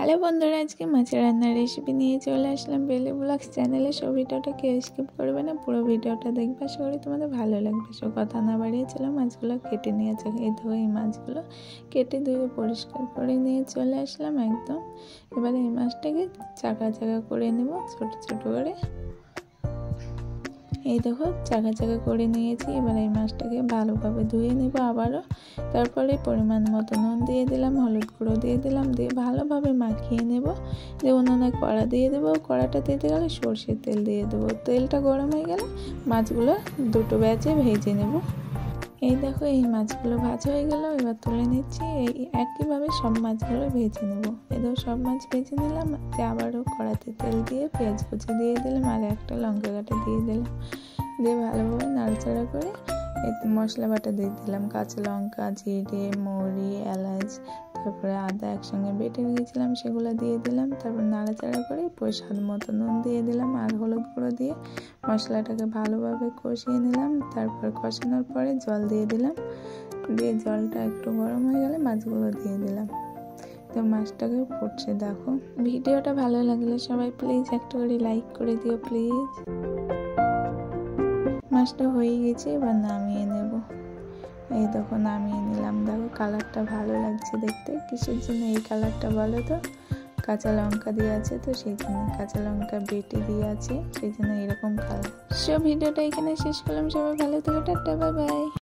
Hello বন্ধুরা, আজকে মাছের রান্নার রেসিপি নিয়ে চলে আসলাম বেলি ব্লগস চ্যানেলে। সব ভিডিওটা কেউ স্কিপ করবে না, পুরো ভিডিওটা দেখবে। আশা করি তোমাদের ভালো লাগবে। সব কথা না বাড়িয়ে চলো মাছগুলো কেটে নিয়েছে। এই মাছগুলো কেটে ধুয়ে পরিষ্কার করে নিয়ে চলে আসলাম একদম। এবারে এই মাছটাকে চাকা চাকা করে নেব, ছোট ছোট করে। এই দেখো চাকা চাকা করে নিয়েছি। এবার এই মাছটাকে ভালোভাবে ধুয়ে নেব আবারও। তারপরে পরিমাণ মতো নুন দিয়ে দিলাম, হলুদ গুঁড়ো দিয়ে দিলাম, দিয়ে ভালোভাবে মাখিয়ে নেব। দিয়ে উনুনে কড়া দিয়ে দেবো। কড়াটা দিতে গেলে সরষের তেল দিয়ে দেবো। তেলটা গরম হয়ে গেলে মাছগুলো দুটো ব্যাচে ভেজে নেব। এই দেখো এই মাছগুলো ভাজা হয়ে গেল, এবার তুলে নিচ্ছি। এই একইভাবে সব মাছগুলো ভেজে নেব। এদের সব মাছ ভেজে নিলাম। আবারও কড়াতে তেল দিয়ে পেঁয়াজ কুচি দিয়ে দিলাম, আর একটা লঙ্কা কাটা দিয়ে দিলাম। দিয়ে ভালোভাবে নাড়াচাড়া করে এতে মশলা বাটা দিয়ে দিলাম। কাঁচা লঙ্কা, জিরে, মৌরি, এলাচ, তারপরে আদা একসঙ্গে বেটে রেখেছিলাম, সেগুলো দিয়ে দিলাম। তারপর নাড়াচাড়া করে স্বাদ মতো নুন দিয়ে দিলাম আর হলুদ গুঁড়ো দিয়ে মশলাটাকে ভালোভাবে কষিয়ে নিলাম। তারপর কষানোর পরে জল দিয়ে দিলাম। দিয়ে জলটা একটু গরম হয়ে গেলে মাছগুলো দিয়ে দিলাম। তো মাছটাকে ফুটছে দেখো। ভিডিওটা ভালো লাগলে সবাই প্লিজ একটা করে লাইক করে দিও প্লিজ। মাছটা হয়ে গেছে, এবার নামিয়ে নেব। এই দেখো নামিয়ে নিলাম। দেখো কালারটা ভালো লাগছে দেখতে। কিসের জন্য এই কালারটা বলো তো? কাঁচা লঙ্কা দিয়ে আছে, তো সেই জন্য কাঁচা লঙ্কা বেটে দিয়ে আছে, সেই জন্য এরকম কালার। সব ভিডিওটা এখানে শেষ করলাম। সবাই ভালো থেকো, টাটা, বাই বাই।